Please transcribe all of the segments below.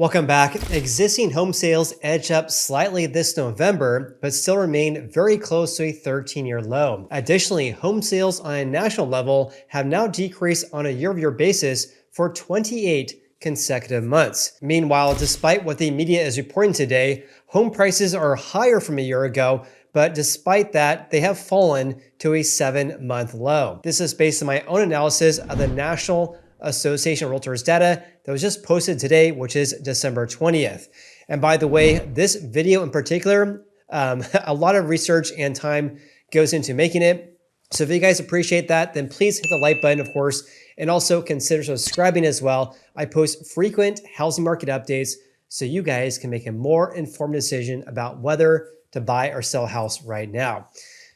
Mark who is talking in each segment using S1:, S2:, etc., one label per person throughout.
S1: Welcome back. Existing home sales edged up slightly this November, but still remain very close to a 13-year low. Additionally, home sales on a national level have now decreased on a year-over-year basis for 28 consecutive months. Meanwhile, despite what the media is reporting today, home prices are higher from a year ago, but despite that, they have fallen to a 7-month low. This is based on my own analysis of the National Association of Realtors data that was just posted today, which is December 20th. And by the way, this video in particular, a lot of research and time goes into making it. So if you guys appreciate that, then please hit the like button, of course, and also consider subscribing as well. I post frequent housing market updates so you guys can make a more informed decision about whether to buy or sell a house right now.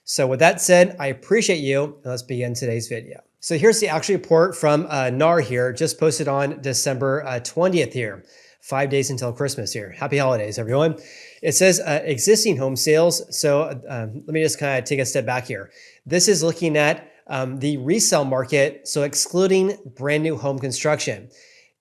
S1: So with that said, I appreciate you, and let's begin today's video. So here's the actual report from NAR here, just posted on December 20th here, 5 days until Christmas here. Happy holidays, everyone. It says existing home sales. So let me just kind of take a step back here. This is looking at the resale market, so excluding brand new home construction.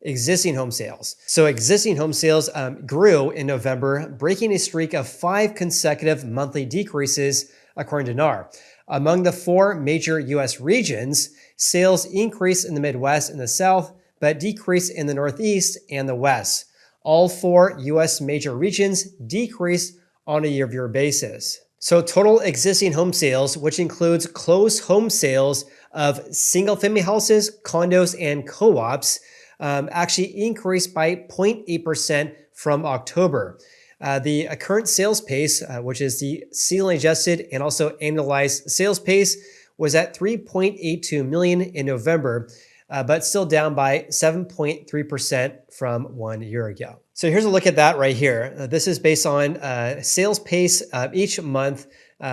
S1: Existing home sales. So existing home sales grew in November, breaking a streak of 5 consecutive monthly decreases, according to NAR. Among the 4 major U.S. regions, sales increased in the Midwest and the South, but decreased in the Northeast and the West. All 4 U.S. major regions decreased on a year-over-year basis. So total existing home sales, which includes closed home sales of single-family houses, condos, and co-ops, actually increased by 0.8% from October. The current sales pace, which is the seasonally adjusted and also annualized sales pace, was at 3.82 million in November, but still down by 7.3% from 1 year ago. So here's a look at that right here. This is based on sales pace each month,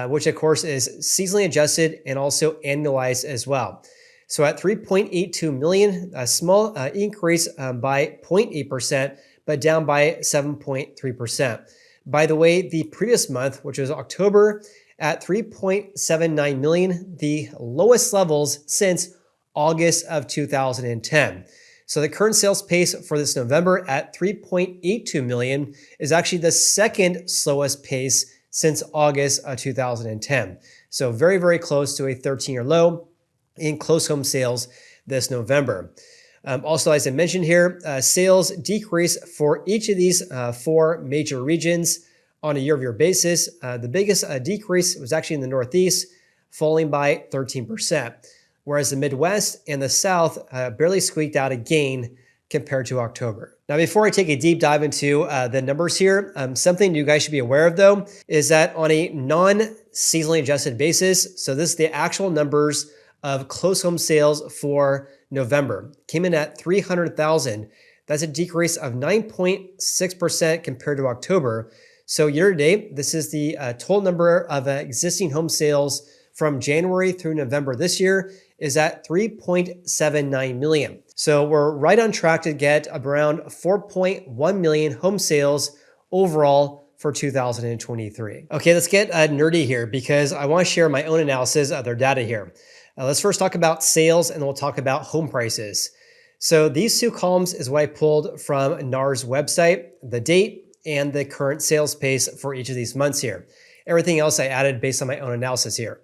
S1: which of course is seasonally adjusted and also annualized as well. So at 3.82 million, a small increase by 0.8%, but down by 7.3%. By the way, the previous month, which was October, at 3.79 million, the lowest levels since August of 2010. So the current sales pace for this November at 3.82 million is actually the second slowest pace since August of 2010. So very, very close to a 13-year low in closed home sales this November. Also, as I mentioned here, sales decreased for each of these 4 major regions on a year-over-year basis. The biggest decrease was actually in the Northeast, falling by 13%, whereas the Midwest and the South barely squeaked out a gain compared to October. Now, before I take a deep dive into the numbers here, something you guys should be aware of, though, is that on a non-seasonally adjusted basis, so this is the actual numbers of closed home sales for November, came in at 300,000. That's a decrease of 9.6% compared to October. So year to date, this is the total number of existing home sales from January through November this year is at 3.79 million. So we're right on track to get around 4.1 million home sales overall for 2023. Okay, let's get nerdy here because I want to share my own analysis of their data here. Let's first talk about sales and then we'll talk about home prices. So these 2 columns is what I pulled from NAR's website, the date and the current sales pace for each of these months here. Everything else I added based on my own analysis here.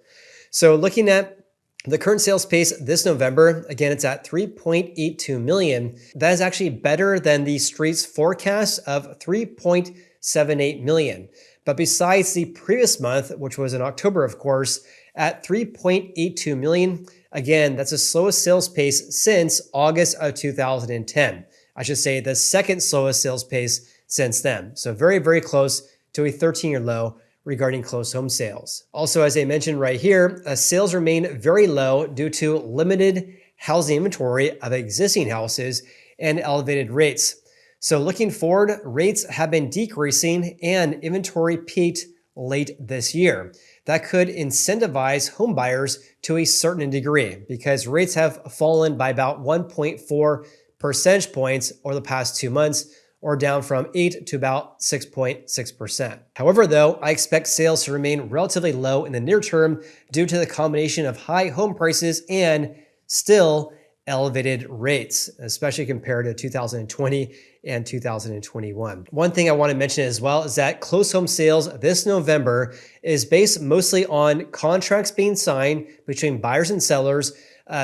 S1: So looking at the current sales pace this November, again, it's at 3.82 million. That is actually better than the street's forecast of 3.78 million. But besides the previous month, which was in October, of course, at 3.82 million, again, that's the slowest sales pace since August of 2010. I should say the second slowest sales pace since then. So very, very close to a 13-year low regarding closed home sales. Also, as I mentioned right here, sales remain very low due to limited housing inventory of existing houses and elevated rates. So looking forward, rates have been decreasing and inventory peaked late this year. That could incentivize home buyers to a certain degree because rates have fallen by about 1.4 percentage points over the past 2 months, or down from 8 to about 6.6%. However, though, I expect sales to remain relatively low in the near term due to the combination of high home prices and still elevated rates, especially compared to 2020 and 2021. One thing I want to mention as well is that closed home sales this November is based mostly on contracts being signed between buyers and sellers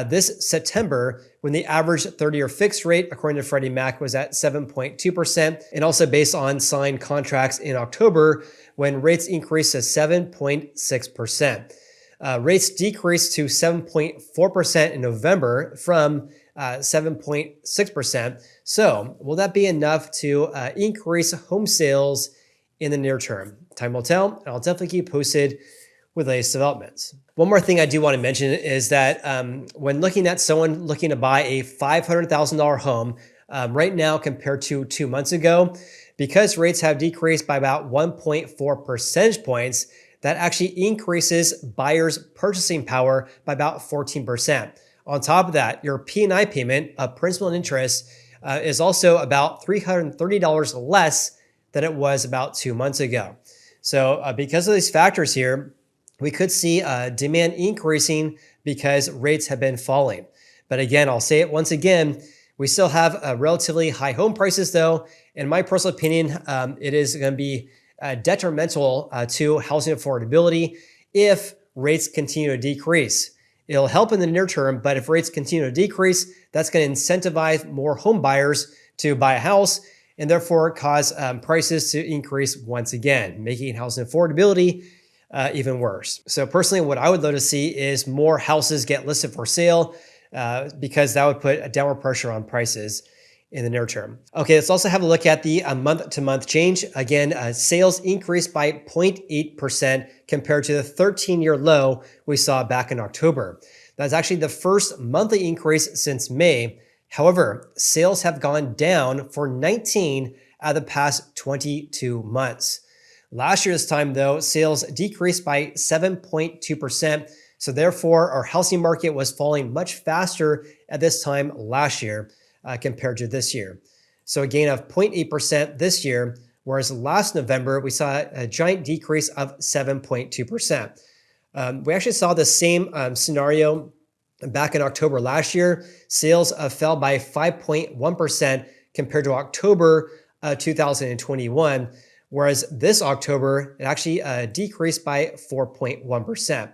S1: this September, when the average 30-year fixed rate, according to Freddie Mac, was at 7.2%, and also based on signed contracts in October, when rates increased to 7.6%. Rates decreased to 7.4% in November from 7.6%. So will that be enough to increase home sales in the near term? Time will tell, and I'll definitely keep posted with latest developments. One more thing I do want to mention is that when looking at someone looking to buy a $500,000 home right now compared to 2 months ago, because rates have decreased by about 1.4 percentage points, that actually increases buyers' purchasing power by about 14%. On top of that, your P&I payment of principal and interest is also about $330 less than it was about 2 months ago. So because of these factors here, we could see demand increasing because rates have been falling. But again, I'll say it once again, we still have relatively high home prices though. In my personal opinion, it is going to be detrimental to housing affordability if rates continue to decrease. It'll help in the near term, but if rates continue to decrease, that's going to incentivize more home buyers to buy a house and therefore cause prices to increase once again, making housing affordability even worse. So personally, what I would love to see is more houses get listed for sale because that would put a downward pressure on prices in the near term. Okay, let's also have a look at the month-to-month change. Again, sales increased by 0.8% compared to the 13-year low we saw back in October. That's actually the first monthly increase since May. However, sales have gone down for 19 out of the past 22 months. Last year this time though, sales decreased by 7.2%. So therefore, our housing market was falling much faster at this time last year compared to this year. So a gain of 0.8% this year, whereas last November, we saw a giant decrease of 7.2%. We actually saw the same scenario back in October last year. Sales fell by 5.1% compared to October 2021. Whereas this October, it actually decreased by 4.1%.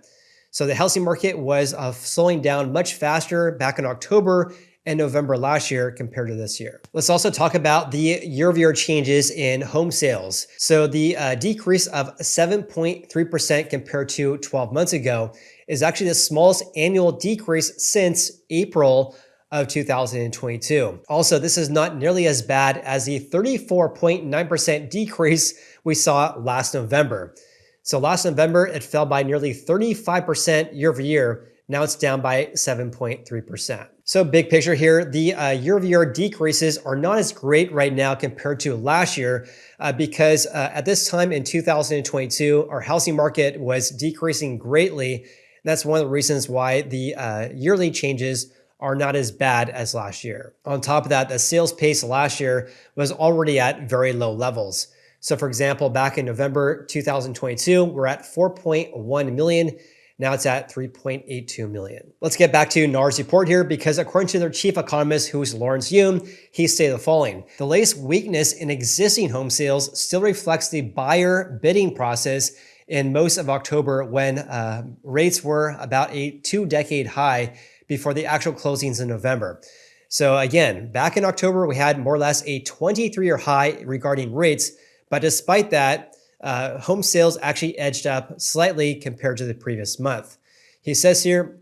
S1: So the housing market was slowing down much faster back in October and November last year compared to this year. Let's also talk about the year-over-year changes in home sales. So the decrease of 7.3% compared to 12 months ago is actually the smallest annual decrease since April of 2022. Also, this is not nearly as bad as the 34.9% decrease we saw last November. So last November, it fell by nearly 35% year over year. Now it's down by 7.3%. So big picture here, the year-over-year decreases are not as great right now compared to last year because at this time in 2022, our housing market was decreasing greatly. That's one of the reasons why the yearly changes are not as bad as last year. On top of that, the sales pace last year was already at very low levels. So for example, back in November 2022, we're at 4.1 million. Now it's at 3.82 million. Let's get back to NAR's report here because according to their chief economist, who's Lawrence Yun, he stated the following. The latest weakness in existing home sales still reflects the buyer bidding process in most of October when rates were about a 2-decade high before the actual closings in November. So again, back in October, we had more or less a 23-year high regarding rates, but despite that, home sales actually edged up slightly compared to the previous month. He says here,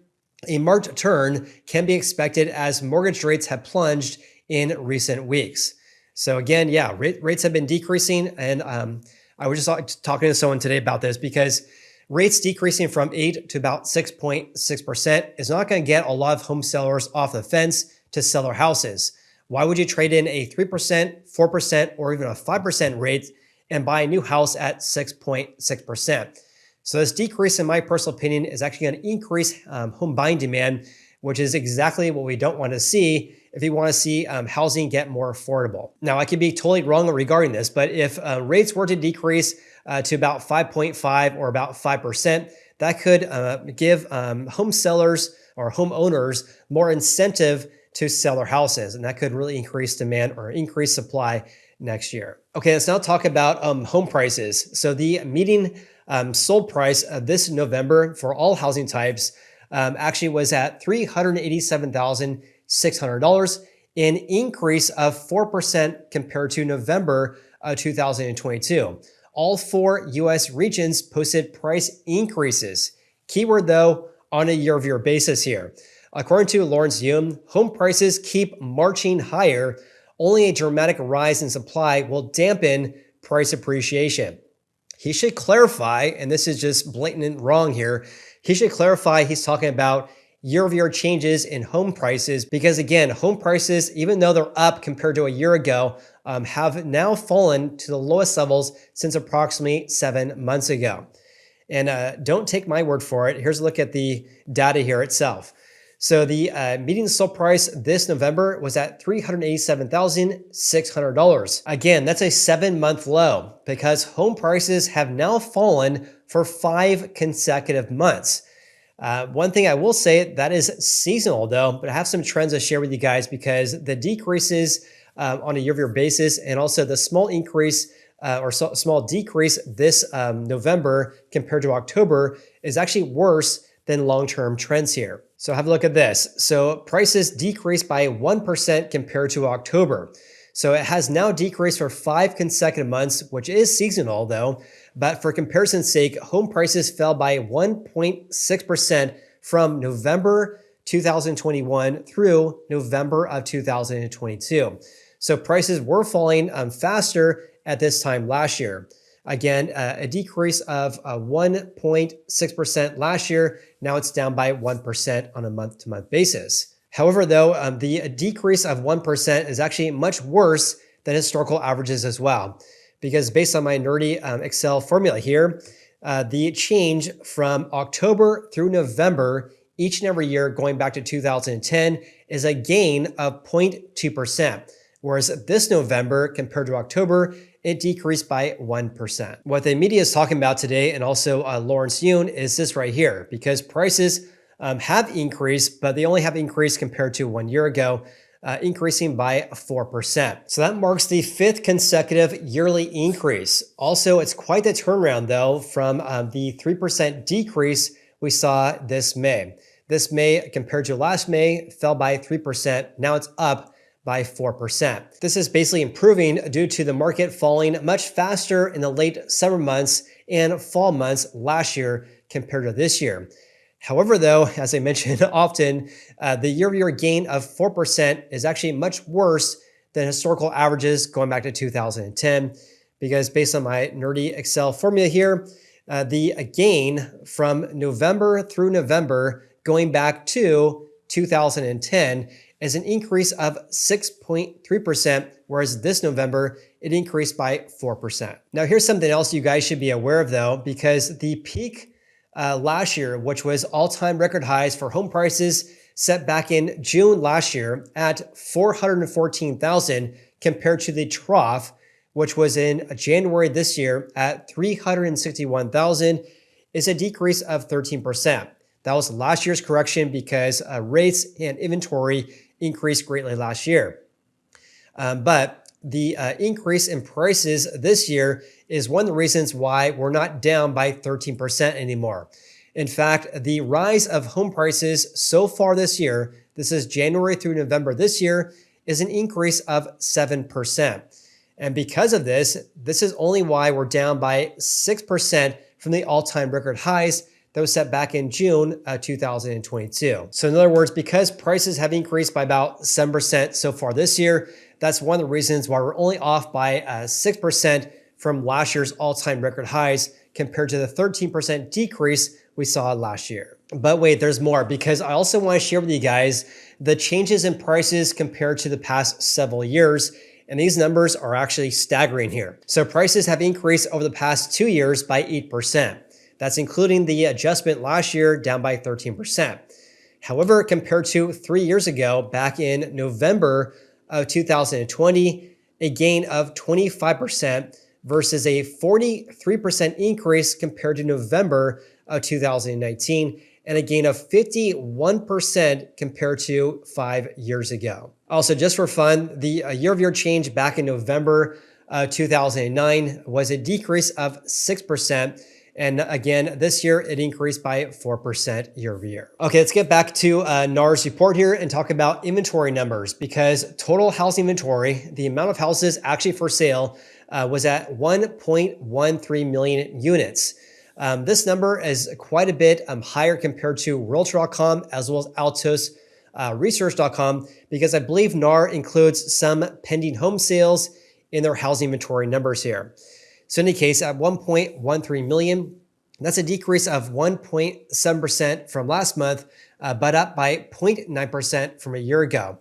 S1: a marked turn can be expected as mortgage rates have plunged in recent weeks. So again, yeah, rates have been decreasing. And I was just talking to someone today about this because rates decreasing from 8 to about 6.6% is not going to get a lot of home sellers off the fence to sell their houses. Why would you trade in a 3%, 4%, or even a 5% rate and buy a new house at 6.6%? So this decrease, in my personal opinion, is actually going to increase home buying demand, which is exactly what we don't want to see if you want to see housing get more affordable. Now, I could be totally wrong regarding this, but if rates were to decrease to about 5.5 or about 5%, that could give home sellers or homeowners more incentive to sell their houses, and that could really increase demand or increase supply next year. Okay, let's now talk about home prices. So the median sold price this November for all housing types actually was at $387,600, an increase of 4% compared to November 2022. All 4 US regions posted price increases. Keyword though, on a year-over-year basis here. According to Lawrence Yun, home prices keep marching higher. Only a dramatic rise in supply will dampen price appreciation. He should clarify, and this is just blatant wrong here, he should clarify he's talking about year-over-year changes in home prices because again, home prices, even though they're up compared to a year ago, have now fallen to the lowest levels since approximately 7 months ago. And don't take my word for it. Here's a look at the data here itself. So the median sold price this November was at $387,600. Again, that's a 7-month low because home prices have now fallen for 5 consecutive months. One thing I will say, that is seasonal though, but I have some trends to share with you guys because the decreases on a year-over-year basis and also the small increase small decrease this November compared to October is actually worse than long-term trends here. So have a look at this. So prices decreased by 1% compared to October. So it has now decreased for 5 consecutive months, which is seasonal though. But for comparison's sake, home prices fell by 1.6% from November 2021 through November of 2022. So prices were falling faster at this time last year. Again, a decrease of 1.6% last year. Now it's down by 1% on a month-to-month basis. However, though, the decrease of 1% is actually much worse than historical averages as well. Because based on my nerdy Excel formula here, the change from October through November each and every year going back to 2010 is a gain of 0.2%. Whereas this November compared to October, it decreased by 1%. What the media is talking about today, and also Lawrence Yun, is this right here, because prices have increased, but they only have increased compared to 1 year ago, increasing by 4%. So that marks the 5th consecutive yearly increase. Also, it's quite the turnaround though from the 3% decrease we saw this May. This May compared to last May fell by 3%. Now it's up by 4%. This is basically improving due to the market falling much faster in the late summer months and fall months last year compared to this year. However, though, as I mentioned often, the year-over-year gain of 4% is actually much worse than historical averages going back to 2010, because based on my nerdy Excel formula here, the gain from November through November going back to 2010 is an increase of 6.3%, whereas this November, it increased by 4%. Now, here's something else you guys should be aware of though, because the peak last year, which was all-time record highs for home prices set back in June last year at $414,000 compared to the trough, which was in January this year at $361,000, is a decrease of 13%. That was last year's correction because rates and inventory increased greatly last year. But the increase in prices this year is one of the reasons why we're not down by 13% anymore. In fact, the rise of home prices so far this year, this is January through November this year, is an increase of 7%. And because of this, this is only why we're down by 6% from the all-time record highs that was set back in June 2022. So in other words, because prices have increased by about 7% so far this year, that's one of the reasons why we're only off by 6% from last year's all-time record highs compared to the 13% decrease we saw last year. But wait, there's more, because I also want to share with you guys the changes in prices compared to the past several years. And these numbers are actually staggering here. So prices have increased over the past 2 years by 8%. That's including the adjustment last year down by 13%. However, compared to 3 years ago, back in November of 2020, a gain of 25% versus a 43% increase compared to November of 2019, and a gain of 51% compared to 5 years ago. Also, just for fun, the year-over-year change back in November 2009 was a decrease of 6%. And again, this year it increased by 4% year over year. Okay, let's get back to NAR's report here and talk about inventory numbers, because total housing inventory, the amount of houses actually for sale, was at 1.13 million units. This number is quite a bit higher compared to Realtor.com as well as Altos Research.com, because I believe NAR includes some pending home sales in their housing inventory numbers here. So in any case, at 1.13 million, that's a decrease of 1.7% from last month, but up by 0.9% from a year ago.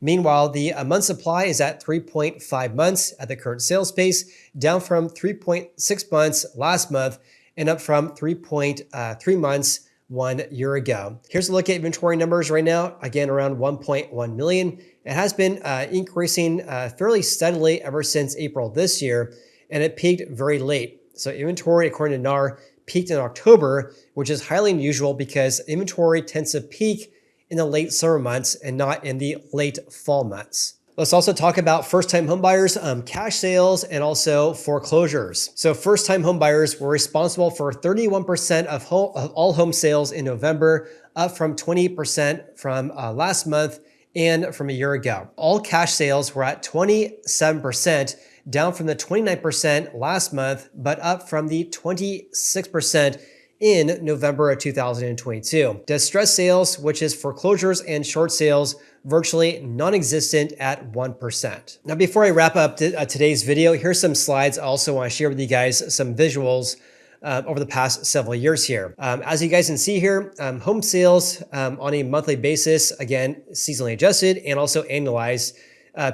S1: Meanwhile, the month supply is at 3.5 months at the current sales pace, down from 3.6 months last month and up from 3.3 months 1 year ago. Here's a look at inventory numbers right now. Again, around 1.1 million. It has been increasing fairly steadily ever since April this year, and it peaked very late. So inventory, according to NAR, peaked in October, which is highly unusual because inventory tends to peak in the late summer months and not in the late fall months. Let's also talk about first-time homebuyers, cash sales, and also foreclosures. So first-time homebuyers were responsible for 31% of all home sales in November, up from 20% from last month and from a year ago. All cash sales were at 27%, down from the 29% last month, but up from the 26% in November of 2022. Distress sales, which is foreclosures and short sales, virtually non-existent at 1%. Now, before I wrap up today's video, here's some slides I also want to share with you guys, some visuals over the past several years here. As you guys can see here, home sales on a monthly basis, again, seasonally adjusted and also annualized,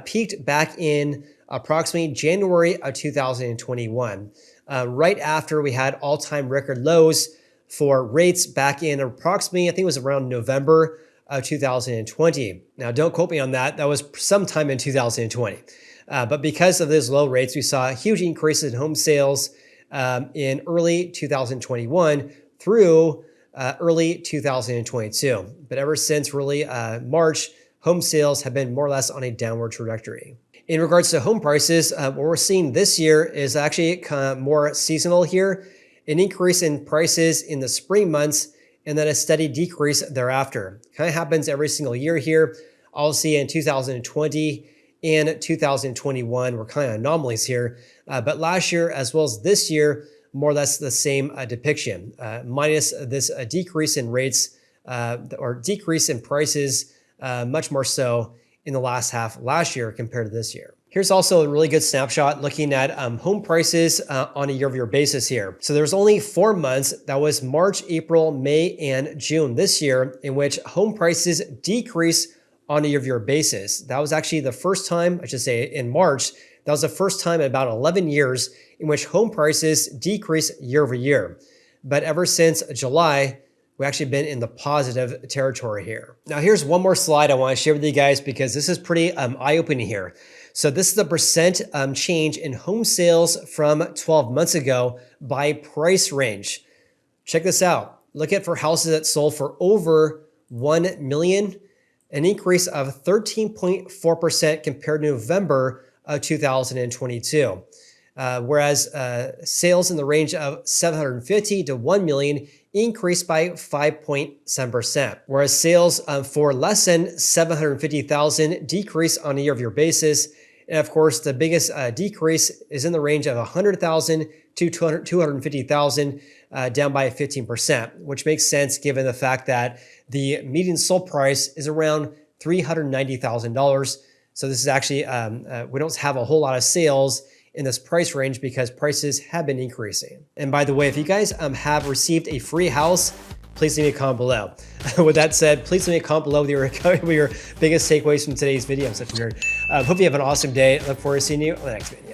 S1: peaked back in approximately January of 2021, right after we had all-time record lows for rates back in approximately, I think it was around November of 2020. Now, don't quote me on that. That was sometime in 2020. But because of those low rates, we saw huge increases in home sales in early 2021 through early 2022. But ever since really March, home sales have been more or less on a downward trajectory. In regards to home prices, what we're seeing this year is actually kind of more seasonal here, an increase in prices in the spring months and then a steady decrease thereafter. Kind of happens every single year here. Obviously in 2020 and 2021 were kind of anomalies here, but last year as well as this year, more or less the same depiction, minus this decrease in rates or decrease in prices, much more so in the last half last year compared to this year. Here's also a really good snapshot looking at home prices on a year-over-year basis here. So there's only 4 months, that was March, April, May, and June this year, in which home prices decreased on a year-over-year basis. That was actually the first time, I should say in March, that was the first time in about 11 years in which home prices decreased year over year. But ever since July, we've actually been in the positive territory here. Now, here's one more slide I want to share with you guys because this is pretty eye-opening here. So this is the percent change in home sales from 12 months ago by price range. Check this out. Look at for houses that sold for over 1 million, an increase of 13.4% compared to November of 2022. Whereas sales in the range of 750 to 1 million increased by 5.7%. Whereas sales for less than 750,000 decreased on a year-over-year basis. And of course, the biggest decrease is in the range of 100,000 to 250,000, down by 15%, which makes sense given the fact that the median sold price is around $390,000. So this is actually, we don't have a whole lot of sales in this price range because prices have been increasing. And by the way, if you guys have received a free house, please leave me a comment below. With that said, please leave me a comment below with your biggest takeaways from today's video. I'm such a nerd. Hope you have an awesome day. I look forward to seeing you on the next video.